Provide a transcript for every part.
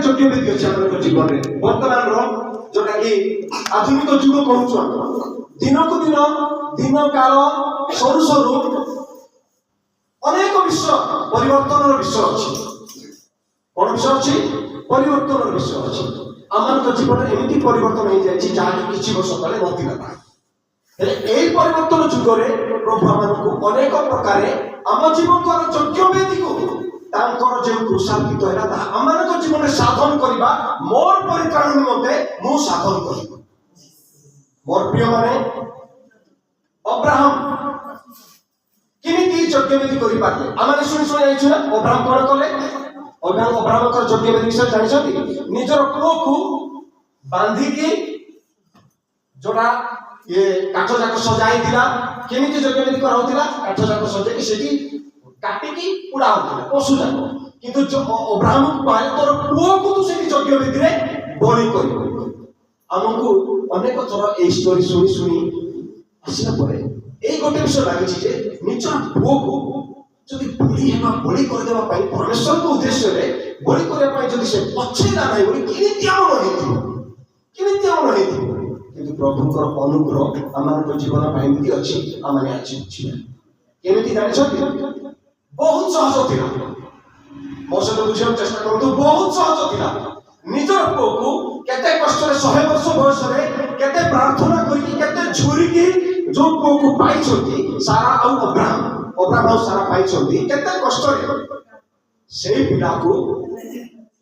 ଯୋଗ୍ୟ ବ୍ୟକ୍ତି ଅଛି ଆମର ଜୀବନରେ ବର୍ତ୍ତମାନର ଯୋଉଟା କି ଆଧୁନିକ ଯୁଗ କହୁଛୁ ଦିନକୁ ଦିନ କାଳ ସରୁ ସରୁ ଅନେକ ବିଷୟ ପରିବର୍ତ୍ତନର ବିଷୟ ଅଛି। କଣ ବିଷୟ ଅଛି? ପରିବର୍ତ୍ତନର ବିଷୟ ଅଛି। ଆମର ଜୀବନ ଏମିତି ପରିବର୍ତ୍ତନ ହେଇଯାଇଛି ଯାହାକି କିଛି ବର୍ଷ ତଳେ ନଥିଲା। ହେଲେ ଏଇ ପରିବର୍ତ୍ତନ ଯୁଗରେ ପ୍ରଭୁ ଆମମାନଙ୍କୁ ଅନେକ ପ୍ରକାରେ ଆମ ଜୀବନର ଯୋଗ୍ୟ ବ୍ୟକ୍ତିକୁ ତାଙ୍କର ଯେଉଁ କୃଷାର୍ପିତ ହେଲା ତାହା ଆମମାନଙ୍କ ଜୀବନରେ ସାଧନ କରିବା ମୋର ପରିତ୍ରାଣ ନିମନ୍ତେ ମୁଁ ସାଧନ କରିବି। ମୋର ପ୍ରିୟ ମାନେ ଅବ୍ରାହମ କେମିତି ଯୋଗ୍ୟ ବ୍ୟକ୍ତି କରିପାରିଲେ? ଆମେ ଶୁଣି ଯାଇଛୁ ନା ଅବ୍ରାହମ କଣ କଲେ? ଅବ୍ରାହମଙ୍କର ଯୋଗ୍ୟ ବ୍ୟକ୍ତି ବିଷୟରେ ଜାଣିଛନ୍ତି? ନିଜର ପୁଅକୁ ବାନ୍ଧିକି ଯୋଉଟା କାଠ ଯାକ ସଜା ହେଇଥିଲା। କେମିତି ଯୋଗ୍ୟ ବ୍ୟକ୍ତି କରାଉଥିଲା? କାଠ ଯାକ ସଜେଇକି ସେଠି କାଟିକି ପୁଡ଼ା ହଉଥିଲା ପଶୁ ଯାକ। କିନ୍ତୁ ଅବ୍ରାହମକୁ କହିଲେ ତୋର ପୁଅକୁ ତୁ ସେଠି ଯୋଗ୍ୟ ବ୍ୟକ୍ତିରେ ବଳି କରିବୁ। ଆମକୁ ଅନେକ ଥର ଏଇ ଷ୍ଟୋରି ଶୁଣି ଆସିଲା ପରେ ଏଇ ଗୋଟେ ବିଷୟ ଲାଗିଛି ଯେ ନିଜର ପୁଅକୁ ଯଦି ବଳି କରିଦେବା ପାଇଁ ପରମେଶ୍ୱରଙ୍କ ଉଦ୍ଦେଶ୍ୟରେ ବଳି କରିବା ପାଇଁ ଯଦି ସେ ପଛେଇଲା ନାହିଁ ବୋଲି କେମିତି ଆମର ହେଇଥିବ? କିନ୍ତୁ ପ୍ରଭୁଙ୍କର ଅନୁଗ୍ରହ ଆମମାନଙ୍କ ଜୀବନ ପାଇଁ ଏମିତି ଅଛି। ଆମେ ଆଜି ବୁଝିବା କେମିତି ଜାଣିଛନ୍ତି? ବହୁତ ସହଜ ଥିଲା। ମୋ ସହିତ ବୁଝିବାକୁ ଚେଷ୍ଟା କରନ୍ତୁ। ବହୁତ ସହଜ ଥିଲା। ନିଜର ପୁଅକୁ କେତେ କଷ୍ଟରେ 100 ବର୍ଷ ବୟସରେ କେତେ ପ୍ରାର୍ଥନା କରିକି କେତେ ଝୁରିକି ଯୋଉ ପୁଅକୁ ପାଇଛନ୍ତି ସାରା ଆଉ ଅବ୍ରାହମ ଆଉ ସାରା ପାଇଛନ୍ତି କେତେ କଷ୍ଟରେ ସେଇ ପିଲାକୁ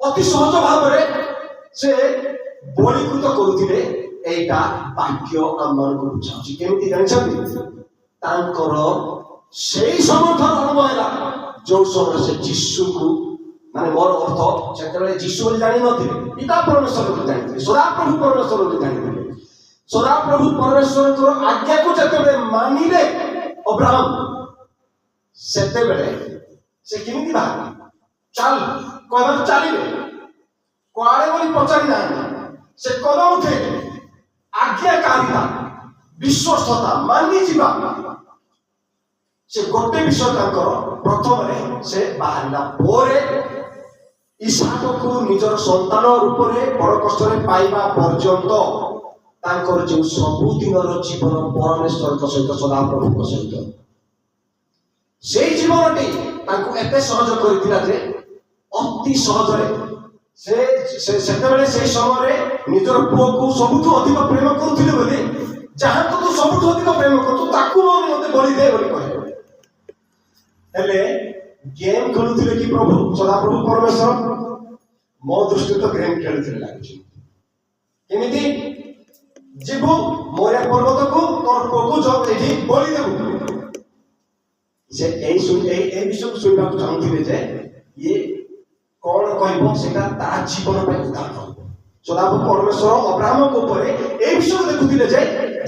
ଅତି ସହଜ ଭାବରେ ସେ ବଳିକୃତ କରୁଥିଲେ। ଏଇଟା ବାକ୍ୟ ଆମମାନଙ୍କୁ ବୁଝାଉଛି। କେମିତି ଜାଣିଛନ୍ତି? ତାଙ୍କର ସେଇ ସମୟଠାରୁ ଆରମ୍ଭ ହେଲା ଯୋଉ ସମୟରେ ସେ ଯୀଶୁକୁ ମାନେ ମୋର ଅର୍ଥ ସେତେବେଳେ ଯୀଶୁ ବୋଲି ଜାଣିନଥିଲେ, ପିତା ପରମେଶ୍ୱର ବୋଲି ଜାଣିଥିଲେ, ସଦାପ୍ରଭୁ ପରମେଶ୍ୱର ବୋଲି ଜାଣିଥିଲେ। ସଦାପ୍ରଭୁ ପରମେଶ୍ୱରଙ୍କର ଆଜ୍ଞାକୁ ଯେତେବେଳେ ମାନିଲେ ଅବ୍ରାହମ ସେତେବେଳେ ସେ କେମିତି ବାହାରିଲେ? ଚାଲିଲେ କୁଆଡେ ବୋଲି ପଚାରି ନାହାନ୍ତି। ସେ କଦମ ଉଠେଇଲେ। ଆଜ୍ଞାକାରିତା, ବିଶ୍ୱସ୍ତତା, ମାନିଯିବା ସେ ଗୋଟେ ବିଷୟ ତାଙ୍କର ପ୍ରଥମରେ ସେ ବାହାରିଲା ପରେ ଇସାକକୁ ନିଜର ସନ୍ତାନ ରୂପରେ ବଡ କଷ୍ଟରେ ପାଇବା ପର୍ଯ୍ୟନ୍ତ ତାଙ୍କର ଯେଉଁ ସବୁଦିନର ଜୀବନ ପରମେଶ୍ୱରଙ୍କ ସହିତ ସଦାପ୍ରଭୁଙ୍କ ସହିତ ସେଇ ଜୀବନଟି ତାଙ୍କୁ ଏତେ ସହଜ କରିଥିଲା ଯେ ଅତି ସହଜରେ ସେତେବେଳେ ସେଇ ସମୟରେ ନିଜର ପୁଅକୁ ସବୁଠୁ ଅଧିକ ପ୍ରେମ କରୁଥିଲେ ବୋଲି ଯାହାକୁ ତୁ ସବୁଠୁ ଅଧିକ ପ୍ରେମ କରୁଛୁ ତାକୁ ମତେ ବଳି ଦେ ବୋଲି କହିଲେ। ହେଲେ ଗେମ୍ ଖେଳୁଥିଲେ କି ପ୍ରଭୁ ସଦାପ୍ରଭୁ ପରମେଶ୍ୱର? ମୋ ଦୃଷ୍ଟିରେ ତ ଗେମ୍ ଖେଳୁଥିଲେ ଲାଗୁଛି। କେମିତି ଯିବୁ ମୋରିଆ ପର୍ବତକୁ ତୋର ପୁଅକୁ ଏଠି ବଳି ଦେବୁ? ସେ ଏଇ ବିଷୟକୁ ଶୁଣିବାକୁ ଚାହୁଁଥିଲେ ଯେ ଇଏ କଣ କହିବ ସେଟା ତା ଜୀବନ ପାଇଁ ଉଦାହରଣ। ସଦାପ୍ରଭୁ ପରମେଶ୍ୱର ଅବ୍ରାହମଙ୍କ ଉପରେ ଏଇ ବିଷୟ ଦେଖୁଥିଲେ ଯେ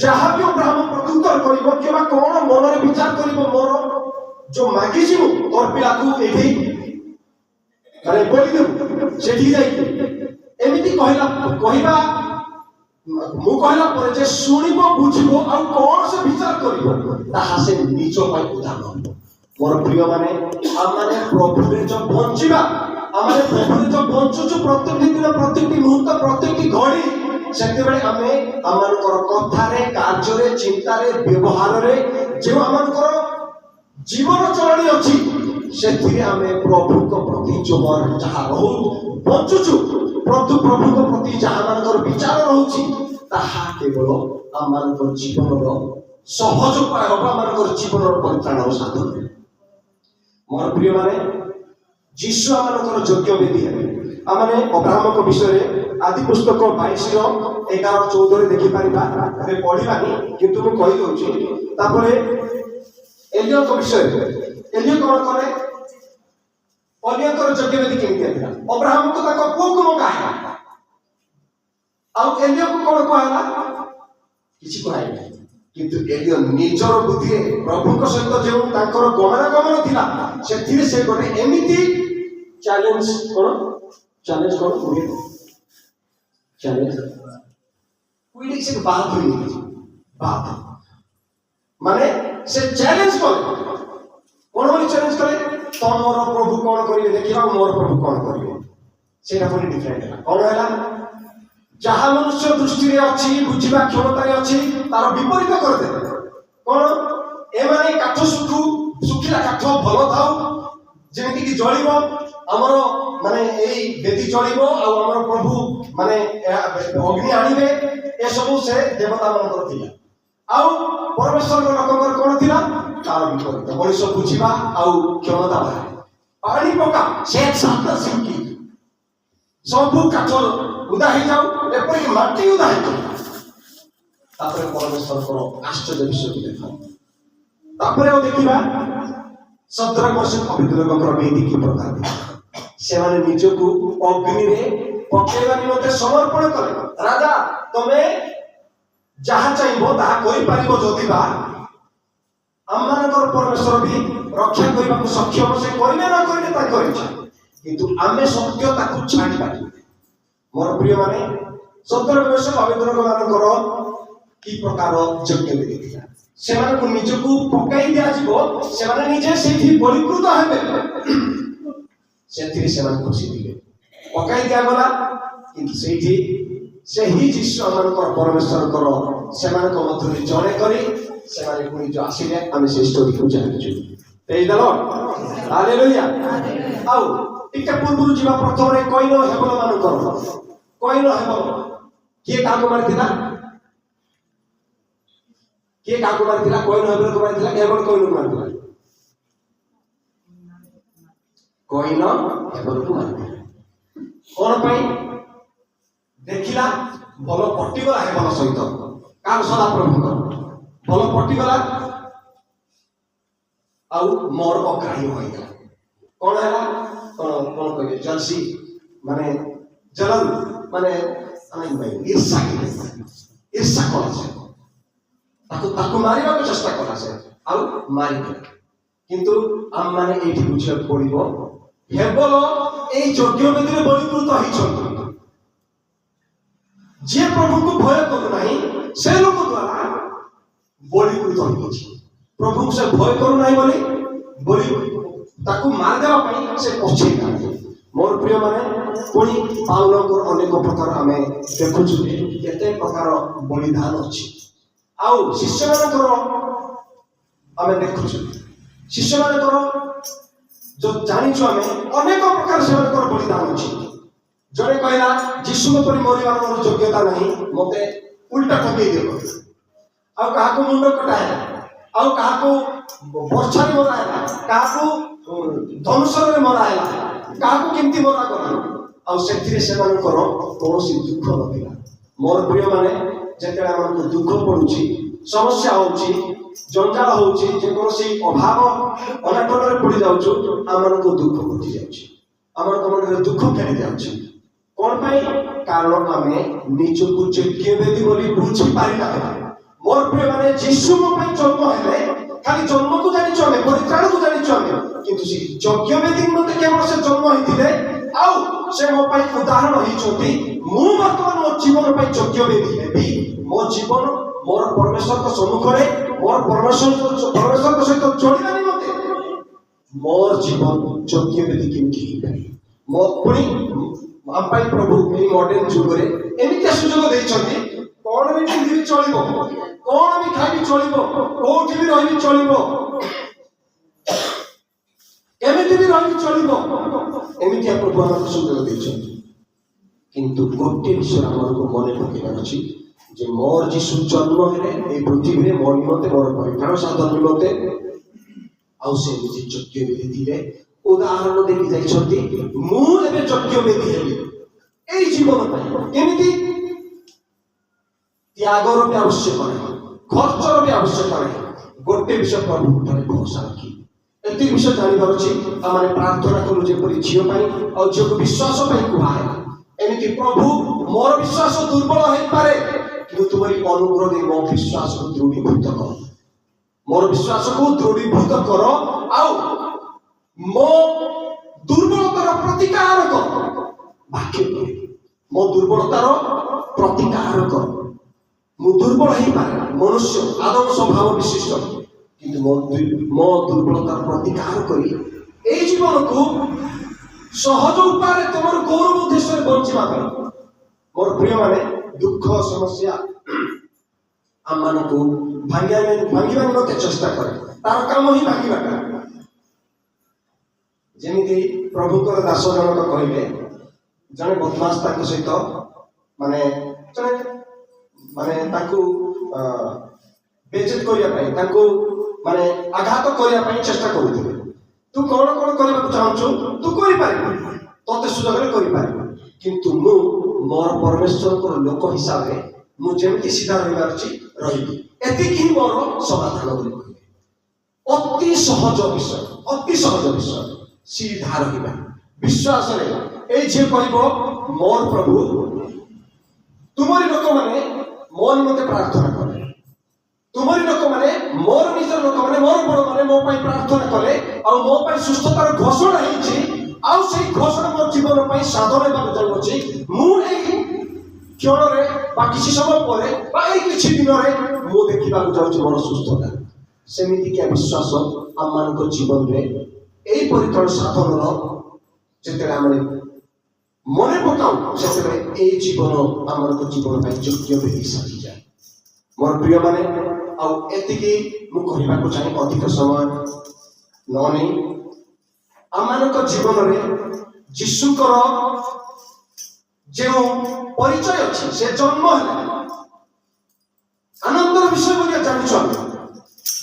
ଯାହାବି ଅବ୍ରାହମ ପ୍ରତ୍ୟୁତ୍ତର କରିବ କିମ୍ବା କଣ ମନରେ ବିଚାର କରିବ ମୋର ଯୋଉ ମାଗିଯିବୁ ତୋର ପିଲାକୁ ଏଇଠି ବଳି ଦେବୁ ସେଠି ଯାଇକି ଏମିତି କହିବା ମୁଁ କହିଲା ପରେ ଯେ ଶୁଣିବ ବୁଝିବ ଆଉ କଣ ସେ ବିଚାର କରିବ ତାହା ସେ ନିଜ ପାଇଁ ଉଦାହରଣ। ମୋର ପ୍ରିୟ ମାନେ ଆମେ ପ୍ରଭୁରେ ଯୋଉ ବଞ୍ଚିବା ଆମେ ପ୍ରଭୁରେ ଯୋଉ ବଞ୍ଚୁଛୁ ପ୍ରତ୍ୟେକ ଦିନ ପ୍ରତ୍ୟେକଟି ମୁହୂର୍ତ୍ତ ପ୍ରତ୍ୟେକଟି ଘଡ଼ି ସେତେବେଳେ ଆମେ ଆମମାନଙ୍କର କଥାରେ କାର୍ଯ୍ୟରେ ଚିନ୍ତାରେ ବ୍ୟବହାରରେ ଯେଉଁ ଆମମାନଙ୍କର ଜୀବନ ଚଳଣି ଅଛି ସେଥିରେ ଆମେ ପ୍ରଭୁଙ୍କ ପ୍ରତି ଯାହା ବଞ୍ଚୁଛୁ ପ୍ରଭୁଙ୍କ ପ୍ରତି ଯାହା ମାନଙ୍କର ବିଚାର ରହୁଛି ତାହା କେବଳ ଆମମାନଙ୍କର ଜୀବନର ସହଜ ଉପାୟ ହବ, ଆମମାନଙ୍କର ଜୀବନର ପରିତ୍ରାଣର ସାଧନ। ମୋର ପ୍ରିୟ ମାନେ ଯୀଶୁ ଆମମାନଙ୍କର ଯୋଗ୍ୟ ବ୍ୟକ୍ତି ହେବେ। ଆମେ ଅବ୍ରାହମଙ୍କ ବିଷୟରେ ଆଦି ପୁସ୍ତକ 22:11-14 ଦେଖିପାରିବା। ଆମେ ପଢିବାନି କିନ୍ତୁ ମୁଁ କହିଦଉଛି। ତାପରେ ଏଲିୟଙ୍କ ବିଷୟରେ ଏଲିୟ କଣ କଲେ? ଏଲିୟଙ୍କର ଯୋଗ୍ୟ ବ୍ୟକ୍ତି କେମିତି ହେଲା? ଅବ୍ରାହମକୁ ତାଙ୍କ ପୁଅକୁ ମଙ୍ଗା ହେଲା ଆଉ ଏଲିୟକୁ କଣ କୁହାହେଲା? କିଛି କୁହାହେଲା। କିନ୍ତୁ ଏଲିୟ ନିଜର ବୁଦ୍ଧିରେ ପ୍ରଭୁଙ୍କ ସହିତ ଯେଉଁ ତାଙ୍କର ଗମନାଗମନ ଥିଲା ସେଥିରେ ସେ ଗୋଟେ ଏମିତି ଚ୍ୟାଲେଞ୍ଜ ମାନେ ସେ ଚ୍ୟାଲେଞ୍ଜ କଲେ। କଣ ବୋଲି ଚ୍ୟାଲେଞ୍ଜ କଲେ? ତମର ପ୍ରଭୁ କଣ କରିବେ ଦେଖିବା, ମୋର ପ୍ରଭୁ କଣ କରିବେ। ସେଇଟା ପୁଣି ଡିଫରେଣ୍ଟ ହେଲା। କ'ଣ ହେଲା? ଯାହା ମନୁଷ୍ୟ ଦୃଷ୍ଟିରେ ଅଛି, ବୁଝିବା କ୍ଷମତାରେ ଅଛି, ତାର ବିପରୀତ କରିଦେଲେ। କ'ଣ? ଏମାନେ କାଠ ଶୁଖିଲା କାଠ ଭଲ ଥାଉ, ଯେମିତିକି ଜଳିବ, ଆମର ମାନେ ଏଇ ବେଦୀ ଜଳିବ, ଆଉ ଆମର ପ୍ରଭୁ ମାନେ ଅଗ୍ନି ଆଣିବେ, ଏସବୁ ସେ ଦେବତା ମାନଙ୍କର ଥିଲା। ଆଉ ପରମେଶ୍ୱରଙ୍କ ଲୋକଙ୍କର କ'ଣ ଥିଲା? ତାର ବିପରୀତ। ମଣିଷ ବୁଝିବା ଆଉ କ୍ଷମତା ବାହାରେ। ପାଣି ପକା ସେ ଶିଖି ସବୁ କାଠ ଉଦା ହେଇଯାଉ, ଏପରିକି ମାଟି ଉଦା ହେଇଯାଉ। ତାପରେ ପରମେଶ୍ୱରଙ୍କର ଆଶ୍ଚର୍ଯ୍ୟ ବିଷୟକୁ ଦେଖ। ତାପରେ ଆଉ ଦେଖିବା ସଦ୍ରକ ଅଭିଦ୍ରକଙ୍କର ବେଦୀ କି ପ୍ରକାର। ସେମାନେ ନିଜକୁ ଅଗ୍ନିରେ ପକେଇବା ନିମନ୍ତେ ସମର୍ପଣ କଲେ। ରାଜା, ତମେ ଯାହା ଚାହିଁବ ତାହା କରିପାରିବ, ଯଦି ବା ଆମମାନଙ୍କର ପରମେଶ୍ୱର ବି ରକ୍ଷା କରିବାକୁ ସକ୍ଷମ। ସେ କରିବେ ନ କରିବେ ତାଙ୍କର ଇଚ୍ଛା, କିନ୍ତୁ ଆମେ ସତ୍ୟ ତାକୁ ଛାଡ଼ି ପାରିବୁ। ମୋର ପ୍ରିୟ ମାନେ, ସଦ୍ରକ ଅଭିଦ୍ରକ ମାନଙ୍କର କି ପ୍ରକାର ଯୋଗ୍ୟ ଥିଲା। ସେମାନଙ୍କୁ ନିଜକୁ ପକାଇ ଦିଆଯିବ, ସେମାନେ ନିଜେ ସେଇଠି ବଳୀକୃତ ହେବେ, ସେଥିରେ ସେମାନେ ଖୁସି ଥିଲେ। ପକାଇ ଦିଆଗଲା, କିନ୍ତୁ ସେଇଠି ସେହି ଯୀଶୁ ଆମମାନଙ୍କର ପରମେଶ୍ୱରଙ୍କର ସେମାନଙ୍କ ମଧ୍ୟରେ ଜଣେ କରି ସେମାନେ ପୁଣି ଯୋଉ ଆସିଲେ, ଆମେ ସେ ଷ୍ଟୋରିକୁ ଜାଣିଛୁ। ହାଲେଲୁୟା। ଆଉ ଟିକେ ପୂର୍ବରୁ ଯିବା, ପ୍ରଥମରେ କଇନ ହେବଲ ମାନଙ୍କର। କଇନ ହେବଲ କିଏ କାହାକୁ ମାରିଥିଲା? କିଏ କାହାକୁ ମାରିଥିଲା? କଇନ ହେବଲକୁ ମାରିଥିଲା। ହେବଲ କଇନକୁ ମାରିଥିଲା। କଇନ ହେବଲକୁ ମାରିଥିଲା। କ'ଣ ପାଇଁ? ଦେଖିଲା ଭଲ ପଟିଗଲା ହେବଲ ସହିତ। କାହାର? ସଦାପ୍ରଭୁଙ୍କର ଭଲ ପଟିଗଲା, ଆଉ ମୋର ଅଗ୍ରାହ୍ୟ ହୋଇଗଲା। କ'ଣ ହେଲା? କ'ଣ କହିବେ? ଜଲସି ମାନେ ଜଲନ ମାନେ ଈର୍ଷା କଲା ସେ। ତାକୁ ମାରିବାକୁ ଚେଷ୍ଟା କଲା ସେ, ଆଉ ମାରିଦେଲା। କିନ୍ତୁ ଆମମାନେ ଏଇଠି ବୁଝିବାକୁ ପଡିବ, ହେବଲ ଏଇ ଯଜ୍ଞ ବେଦୀରେ ବଳୀକୃତ ହେଇଛନ୍ତି। ଯିଏ ପ୍ରଭୁଙ୍କୁ ଭୟ କରୁନାହିଁ, ସେ ଲୋକ ଦ୍ୱାରା ବଳୀକୃତ ହେଇଛି। ପ୍ରଭୁଙ୍କୁ ସେ ଭୟ କରୁନାହିଁ ବୋଲି ତାକୁ ମାରିଦେବା ପାଇଁ ସେ ପଛେଇ ନାହାନ୍ତି। ମୋର ପ୍ରିୟ ମାନେ, ପୁଣି ପାଉଲଙ୍କର ଅନେକ ପ୍ରକାର ଆମେ ଦେଖୁଛୁ, କେତେ ପ୍ରକାର ବଳିଦାନ ଅଛି। ଆଉ ଶିଷ୍ୟମାନଙ୍କର ଆମେ ଦେଖୁଛୁ, ଶିଷ୍ୟମାନଙ୍କର ଯୋଉ ଜାଣିଛୁ ଆମେ, ଅନେକ ପ୍ରକାର ସେମାନଙ୍କର ବଳିଦାନ ଅଛି। ଜଣେ କହିଲା, ଯୀଶୁଙ୍କ ପରି ମରିବାର ମୋର ଯୋଗ୍ୟତା ନାହିଁ, ମତେ ଉଲ୍ଟା ଠକେଇ ଦିଅ। ଆଉ କାହାକୁ ମୁଣ୍ଡ କଟା ହେଲା, ଆଉ କାହାକୁ ବର୍ଷାରେ ମରା ହେଲା, କାହାକୁ ଧନୁଷରେ ମରା ହେଲା, କାହାକୁ କେମିତି ମରା କଲା। ଆଉ ସେଥିରେ ସେମାନଙ୍କର କୌଣସି ଦୁଃଖ ନଥିଲା। ମୋର ପ୍ରିୟ ମାନେ, ଯେତେବେଳେ ଆମକୁ ଦୁଃଖ ପଡୁଛି, ସମସ୍ୟା ହଉଛି, ଜଞ୍ଜାଳ ହଉଛି, ଯେକୌଣସି ଅଭାବ ଅନାଟନରେ ପଡି ଯାଉଛୁ, ଆମମାନଙ୍କୁ ଦୁଃଖ ଘଟି ଯାଉଛି, ଆମର ମନରେ ଦୁଃଖ ଖେଳି ଯାଉଛି। କ'ଣ ପାଇଁ? କାରଣ ଆମେ ନିଜକୁ ଯୋଗ୍ୟ ବେଦୀ ବୋଲି ବୁଝି ପାରିନାହିଁ। ମୋର ପ୍ରିୟ ମାନେ, ଯୀଶୁ ମୋ ପାଇଁ ଜନ୍ମ ହେଲେ, ଖାଲି ଜନ୍ମକୁ ଜାଣିଛୁ ଆମେ, ପରିତ୍ରାଣକୁ ଜାଣିଛୁ ଆମେ, କିନ୍ତୁ ସେ ଯୋଗ୍ୟ ବେଦୀ ମତେ କେବଳ ସେ ଜନ୍ମ ହେଇଥିଲେ, ଆଉ ସେ ମୋ ପାଇଁ ଉଦାହରଣ ହେଇଛନ୍ତି। ମୁଁ ବର୍ତ୍ତମାନ ମୋ ଜୀବନ ପାଇଁ ଯୋଗ୍ୟ ବେଦୀ ହେବି। ମୋ ଜୀବନ ମୋର ପରମେଶ୍ୱରଙ୍କ ସମ୍ମୁଖରେ, ମୋର ପରମେଶ୍ୱରଙ୍କ ସହିତ ଯୋଡ଼ିବା ନିମନ୍ତେ ମୋର ଜୀବନ ଯୋଗ୍ୟ ବେଦୀ କେମିତି ହେଇପାରିବ। ମୋ ପୁଣି ଆମ ପାଇଁ ପ୍ରଭୁ ଏଇ ମଡର୍ଣ୍ଣ ଯୁଗରେ ଏମିତିଆ ସୁଯୋଗ ଦେଇଛନ୍ତି। କ'ଣ ବି ପିନ୍ଧିବି ଚଳିବ, କ'ଣ ବି ଖାଇବି ଚଳିବ, କୋଉଠି ବି ରହିବି ଚଳିବ, କେମିତି ବି ରହିବି ଚଳିବ, ଏମିତିଆ ପ୍ରଭୁ ଆମକୁ ସୁଯୋଗ ଦେଇଛନ୍ତି। କିନ୍ତୁ ଗୋଟିଏ ବିଷୟ ଆମକୁ ମନେ ପକେଇବାର ଅଛି, ଯେ ମୋର ଯୀଶୁ ଜନ୍ମ ହେଲେ ଏଇ ପୃଥିବୀରେ ମୋ ନିମନ୍ତେ, ମୋର ପରିତ୍ରାଣ ସାଧନ ନିମନ୍ତେ, ଆଉ ସେ ନିଜେ ଯୋଗ୍ୟ ବେଦୀ ଥିଲେ। ଉଦାହରଣ ଦେଇକି ଯାଇଛନ୍ତି, ମୁଁ ଏବେ ଯୋଗ୍ୟ ବେଦୀ ହେବି ଏଇ ଜୀବନ ପାଇଁ। କେମିତି? ତ୍ୟାଗର ବି ଆବଶ୍ୟକ ନାହିଁ, ଖର୍ଚ୍ଚର ବି ଆବଶ୍ୟକ ନାହିଁ। ଗୋଟେ ବିଷୟ ପ୍ରଭୁଠାରେ ଭରସା ରଖି ଏତିକି ବିଷୟ ଜାଣିବାର ଅଛି। ଆମେ ପ୍ରାର୍ଥନା କଲୁ ଯେପରି ଝିଅ ପାଇଁ, ଆଉ ଝିଅକୁ ବିଶ୍ୱାସ ପାଇଁ କୁହାହେଲା, ଏମିତି ପ୍ରଭୁ ମୋର ବିଶ୍ୱାସ ଦୁର୍ବଳ ହେଇପାରେ, କିନ୍ତୁ ତୁମରି ଅନୁଗ୍ରହ ଦେଇ ମୋ ବିଶ୍ୱାସକୁ ଦୃଢ଼ୀଭୂତ କର। ମୋର ବିଶ୍ୱାସକୁ ଦୃଢ଼ୀଭୂତ କର, ଆଉ ମୋ ଦୁର୍ବଳତାର ପ୍ରତିକାର କର। ବାକ୍ୟ କରେ, ମୋ ଦୁର୍ବଳତାର ପ୍ରତିକାର କର। ମୁଁ ଦୁର୍ବଳ ହେଇପାରେ, ମନୁଷ୍ୟ ଆଦମ ସ୍ୱଭାବ ବିଶିଷ୍ଟ, କିନ୍ତୁ ମୋ ଦୁର୍ବଳତାର ପ୍ରତିକାର କରି ଏଇ ଜୀବନକୁ ସହଜ ଉପାୟରେ ତମର ଗୌରବ ଉଦ୍ଦେଶ୍ୟରେ ବଞ୍ଚିବା ପାଇଁ ମୋର ପ୍ରିୟ ମାନେ ଦୁଃଖ ସମସ୍ୟା ଆମମାନଙ୍କୁ ଭାଙ୍ଗିବା ନିମନ୍ତେ ଚେଷ୍ଟା କରେ। ତାର କାମ ହିଁ ଭାଙ୍ଗିବାଟା। ଯେମିତି ପ୍ରଭୁଙ୍କର ଦାସ ଜଣକ କହିଲେ ଜଣେ ବଦମାସ ତାଙ୍କ ସହିତ ମାନେ ତାଙ୍କୁ ବେଜେତ କରିବା ପାଇଁ ତାଙ୍କୁ ଆଘାତ କରିବା ପାଇଁ ଚେଷ୍ଟା କରୁଥିଲେ। ତୁ କଣ କଣ କରିବାକୁ ଚାହୁଁଛୁ ତୁ କରିପାରିବୁ, ତତେ ସୁଯୋଗରେ କରିପାରିବୁ, କିନ୍ତୁ ମୁଁ ମୋର ପରମେଶ୍ୱରଙ୍କର ଲୋକ ହିସାବରେ ମୁଁ ଯେମିତି ସିଧା ରହିବାର ଅଛି ରହିବି, ଏତିକି ହିଁ ମୋର ସମାଧାନ ବୋଲି କହିଲେ। ଅତି ସହଜ ବିଷୟ, ଅତି ସହଜ ବିଷୟ ସିଧା ରହିବା ବିଶ୍ୱାସରେ। ଏଇ ଝିଅ କହିବ ମୋର ପ୍ରଭୁ ତୁମରି ଲୋକମାନେ ମୋ ନିମନ୍ତେ ପ୍ରାର୍ଥନା କଲେ, ତୁମରି ଲୋକମାନେ ମୋର ନିଜର ଲୋକମାନେ ମୋର ବଡ଼ମାନେ ମୋ ପାଇଁ ପ୍ରାର୍ଥନା କଲେ, ଆଉ ମୋ ପାଇଁ ସୁସ୍ଥତାର ଘୋଷଣା ହେଇଛି, ଆଉ ସେଇ ଘୋଷଣା ମୋ ଜୀବନ ପାଇଁ ସାଧନ ହେବାକୁ ଯାଉଅଛି। ମୁଁ ଏଇ କ୍ଷଣରେ ବା କିଛି ସମୟ ପରେ ବା ଏଇ କିଛି ଦିନରେ ମୁଁ ଦେଖିବାକୁ ଯାଉଛି ମୋର ସୁସ୍ଥତା। ସେମିତିକା ବିଶ୍ୱାସ ଆମମାନଙ୍କ ଜୀବନରେ এই পরিত্রাণ সাধনর যেତେବେଳେ ଆମେ ମନେ ପକାଉ ସେତେବେଳେ এই ଜୀବନ ଆମର ଜୀବନ ପାଇଁ ଯୋଗ୍ୟ ବୋଲି ସାଜିଯାଏ। ମୋର ପ୍ରିୟମାନେ ଆଉ ଏତିକି ମୁଁ କହିବାକୁ ଚାହେଁ, ଅଧିକ ସମୟ ନ ନେଇ ଆମମାନଙ୍କ ଜୀବନରେ ଯୀଶୁଙ୍କର ଯେଉଁ ପରିଚୟ ଅଛି ସେ ଜନ୍ମ ହେଲା ଆନନ୍ଦର ବିଷୟ ବୋଲି ଜାଣିଛୁ। ଆମେ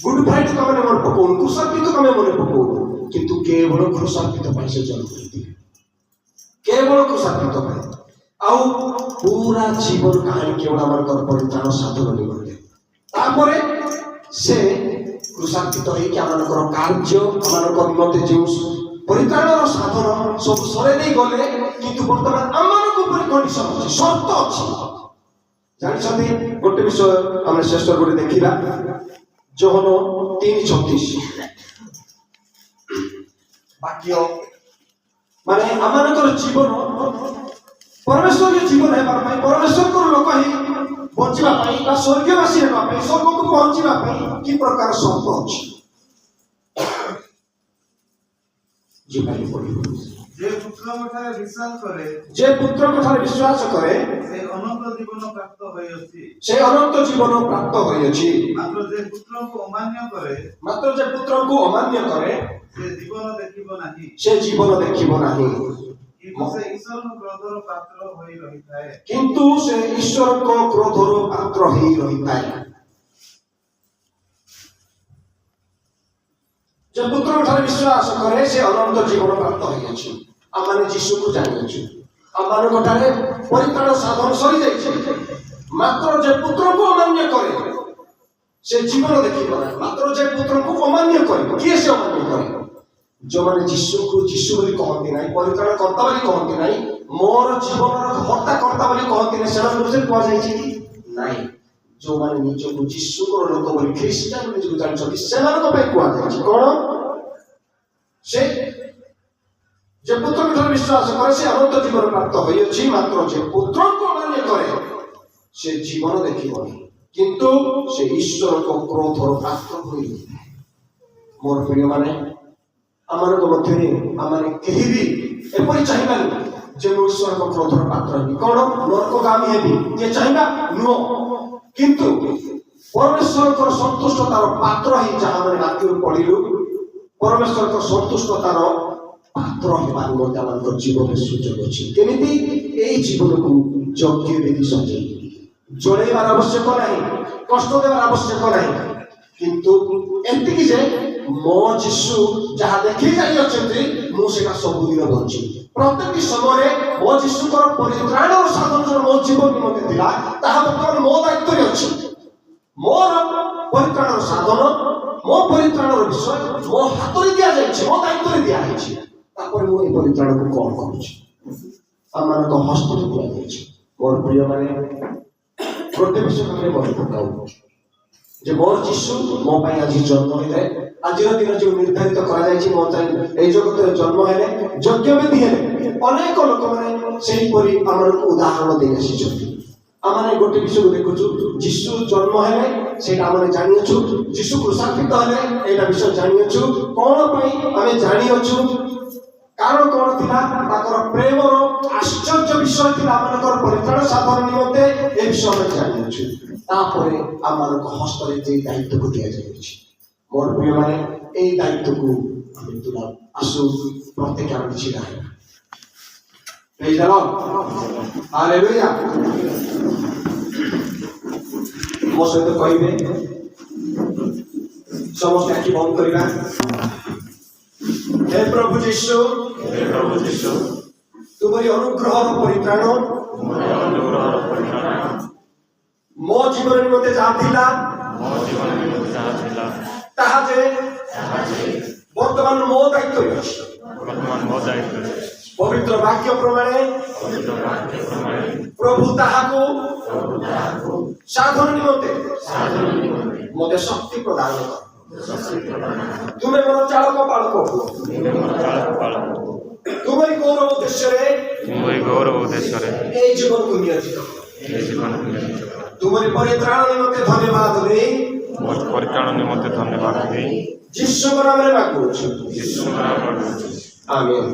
ଗୁଡ୍ ଫ୍ରାଇଡେ ଆମେ ମନେ ପକାଉନୁ, କୃଷାର୍ପିତ ଆମେ ମନେ ପକାଉନୁ, କିନ୍ତୁ କେବଳ କୃଷାର୍ପିତ ପାଇଁ ସେ ଜନ୍ମ ହେଇଥିଲେ, କେବଳ କୃଷାର୍ପିତ ପାଇଁ। ଆଉ ପୁରା ଜୀବନ କାହାଣୀ କେବଳ ଆମର ପରିତ୍ରାଣ ସାଧନ ନିମନ୍ତେ। ତାପରେ ସେ କୃଷାର୍ପିତ ହେଇକି ଆମମାନଙ୍କର କାର୍ଯ୍ୟ ଆମମାନଙ୍କ ନିମନ୍ତେ ଯେଉଁ ପରିତ୍ରାଣର ସାଧନ ସବୁ ସରେଇ ଦେଇ ଗଲେ, କିନ୍ତୁ ବର୍ତ୍ତମାନ ଆମମାନଙ୍କ ଉପରେ କଣ୍ଡିସନ ଅଛି, ସର୍ତ୍ତ ଅଛି। ଜାଣିଛନ୍ତି ଗୋଟେ ବିଷୟ ଆମେ ଶ୍ରେଷ୍ଠ କରି ଦେଖିବା, ଯୋହନ 3:36 ବାକ୍ୟ ଆମମାନଙ୍କର ଜୀବନ ପରମେଶ୍ୱରୀୟ ଜୀବନ ହେବା ପାଇଁ, ପରମେଶ୍ୱରଙ୍କର ଲୋକ ହିଁ ବଞ୍ଚିବା ପାଇଁ ବା ସ୍ୱର୍ଗବାସୀ ହେବା ପାଇଁ, ସ୍ୱର୍ଗକୁ ପହଞ୍ଚିବା ପାଇଁ କି ପ୍ରକାର ସର୍ତ୍ତ ଅଛି ଯିବାକୁ ପଡ଼ିବ। ଯେ ପୁତ୍ରଙ୍କଠାରେ ବିଶ୍ୱାସ କରେ ସେ ଅନନ୍ତ ଜୀବନ ପ୍ରାପ୍ତ ହୋଇଅଛି, ସେ ଅନନ୍ତ ଜୀବନ ପ୍ରାପ୍ତ ହୋଇଅଛି। ମାତ୍ର ଯେ ପୁତ୍ରଙ୍କୁ ଅମାନ୍ୟ କରେ ସେ ଜୀବନ ଦେଖିବ ନାହିଁ, ସେ ଜୀବନ ଦେଖିବ ନାହିଁ, କିନ୍ତୁ ସେ ଈଶ୍ୱରଙ୍କ କ୍ରୋଧର ପାତ୍ର ହୋଇ ରହିଥାଏ। ଯେ ପୁତ୍ରଙ୍କଠାରେ ବିଶ୍ୱାସ କରେ ସେ ଅନନ୍ତ ଜୀବନ ପ୍ରାପ୍ତ ହୋଇଅଛି। ଆମମାନେ ଯୀଶୁକୁ ଜାଣିଅଛୁ, ଆମମାନଙ୍କଠାରେ ପରିତ୍ରାଣ ସାଧନ ସରିଯାଇଛି, ମାତ୍ର ଯେ ପୁତ୍ରକୁ ଅମାନ୍ୟ କରେ ସେ ଜୀବନ ଦେଖିବ ନାହିଁ। ମାତ୍ର ଯେ ପୁତ୍ରକୁ ଅମାନ୍ୟ କରିବ, କିଏ ସେ ଅମାନ୍ୟ କରିବ? ଯେଉଁମାନେ ଯୀଶୁକୁ ଯୀଶୁ ବୋଲି କହନ୍ତି ନାହିଁ, ପରିତ୍ରାଣ କର୍ତ୍ତା ବୋଲି କହନ୍ତି ନାହିଁ, ମୋର ଜୀବନର ହତ୍ୟା କର୍ତ୍ତା ବୋଲି କହନ୍ତି ନାହିଁ, ସେମାନଙ୍କ ବିଷୟରେ କୁହାଯାଇଛି କି ନାହିଁ। ଯେଉଁମାନେ ନିଜକୁ ଯୀଶୁଙ୍କର ଲୋକ ବୋଲି ଖ୍ରୀଷ୍ଟିଆନ ନିଜକୁ ଜାଣିଛନ୍ତି ସେମାନଙ୍କ ପାଇଁ କୁହାଯାଇଛି କଣ? ସେ ଯେ ପୁତ୍ରଙ୍କଠାରେ ବିଶ୍ୱାସ କରେ ସେ ଅନନ୍ତ ଜୀବନ ପ୍ରାପ୍ତ ହୋଇଅଛି, ମାତ୍ର ଯେ ପୁତ୍ରଙ୍କୁ ଅମାନ୍ୟ କରେ ସେ ଜୀବନ ଦେଖିବନି, କିନ୍ତୁ ସେ ଈଶ୍ୱରଙ୍କ କ୍ରୋଧର ପାତ୍ର ହୋଇଥାଏ। ମୋର ପ୍ରିୟମାନେ, ଆମମାନଙ୍କ ମଧ୍ୟରେ ଆମମାନେ କେହି ବି ଏପରି ଚାହିଁବାନି ଯେ ମୁଁ ଈଶ୍ୱରଙ୍କ କ୍ରୋଧର ପାତ୍ର ହେବି, କଣ ନରକଗାମୀ ହେବି, କିଏ ଚାହିଁବା ନୁହଁ। କିନ୍ତୁ ପରମେଶ୍ୱରଙ୍କର ସନ୍ତୁଷ୍ଟତାର ପାତ୍ର ହିଁ ଯାହାମାନେ ବାକ୍ୟରୁ ପଢିଲୁ, ପରମେଶ୍ୱରଙ୍କ ସନ୍ତୁଷ୍ଟତାର ପାତ୍ର ହେବା ନିମନ୍ତେ ଆମମାନଙ୍କ ଜୀବନରେ ସୁଯୋଗ ଅଛି। କେମିତି? ଏଇ ଜୀବନକୁ ଯୋଗ୍ୟ ବିଧି ସଜେଇ ଜଳେଇବାର ଆବଶ୍ୟକ ନାହିଁ, କଷ୍ଟ ଦେବାର ଆବଶ୍ୟକ ନାହିଁ, କିନ୍ତୁ ଏତିକି ଯେ ମୋ ଯୀଶୁ ଯାହା ଦେଖି ଯାଇଅଛନ୍ତି ମୁଁ ସେଟା ସବୁଦିନ ବଞ୍ଚିବି। ପ୍ରତ୍ୟେକ ସମୟରେ ମୋ ଯୀଶୁଙ୍କର ପରିତ୍ରାଣର ସାଧନ ମୋ ଜୀବନ ନିମନ୍ତେ ଥିଲା, ତାହା ବର୍ତ୍ତମାନ ମୋ ଦାୟିତ୍ୱରେ ଅଛି। ମୋର ପରିତ୍ରାଣର ସାଧନ, ମୋ ପରିତ୍ରାଣର ବିଷୟ ମୋ ହାତରେ ଦିଆଯାଇଛି, ମୋ ଦାୟିତ୍ୱରେ ଦିଆଯାଇଛି। ତାପରେ ମୁଁ ଏ ପରିତ୍ରାଣକୁ କଣ କରୁଛି? ଆମମାନଙ୍କ ହସ୍ତରେ ଦିଆଯାଇଛି। ମୋର ପ୍ରିୟମାନେ, ଗୋଟେ ବିଷୟ ଆମେ ମନେ ପକାଉ ଯେ ମୋର ଯୀଶୁ ମୋ ପାଇଁ ଆଜି ଜନ୍ମ ହେଲେ, ଆଜିର ଦିନ ଯେଉଁ ନିର୍ଦ୍ଧାରିତ କରାଯାଇଛି ମୋ ପାଇଁ ଏଇ ଜଗତରେ ଜନ୍ମ ହେଲେ, ଯଜ୍ଞବେଦୀ ହେଲେ, ଅନେକ ଲୋକମାନେ ସେହିପରି ଆମମାନଙ୍କୁ ଉଦାହରଣ ଦେଇ ଆସିଛନ୍ତି। ଆମେ ଗୋଟେ ବିଷୟକୁ ଦେଖୁଛୁ, ଯୀଶୁ ଜନ୍ମ ହେଲେ ସେଇଟା ଆମେ ଜାଣିଅଛୁ, ଯୀଶୁ କୃଷାର୍ପିତ ହେଲେ ଏଇଟା ବିଷୟ ଜାଣିଅଛୁ। କଣ ପାଇଁ ଆମେ ଜାଣିଅଛୁ? କାରଣ କଣ ଥିଲା ତାଙ୍କର ପ୍ରେମର ଆଶ୍ଚର୍ଯ୍ୟ ବିଷୟ ଥିଲା ଆମମାନଙ୍କର ପରିତ୍ରାଣ ସାଧନ ନିମନ୍ତେ ଏ ବିଷୟ ଆମେ ଜାଣିଅଛୁ। ତାପରେ ଆମମାନଙ୍କ ହସ୍ତରେ ଯେ ଦାୟିତ୍ୱକୁ ଦିଆଯାଇଛି, ମୋର ପ୍ରିୟମାନେ এই ଦାୟିତ୍ୱକୁ ଆମେ ତୁଲା ଆସୁ ପ୍ରତ୍ୟେକ ଆମେ କିଛି ନାହିଁ। Praise the Lord. Hallelujah. ମୋ ସହିତ କହିବେ ସମସ୍ତେ ଆଖି ବନ୍ଦ କରିବା। हे प्रभु यीशु, तुम्हारी अनुग्रह परित्राण मो जीवन निमंते जाथिला ताहा जे वर्तमान मो दायित्व अछि। पवित्र वाक्य प्रमाणे प्रभु ताहाको साधन निमंते मते शक्ति प्रदान कर। तुम्हें मोर चालक पालक तुम्हारी गौरव उद्देश्य जीवन को नियोजित तुम्हारी परित्राण निमंते धन्यवाद दे यीशु नाम रे मागुछु। आमीन।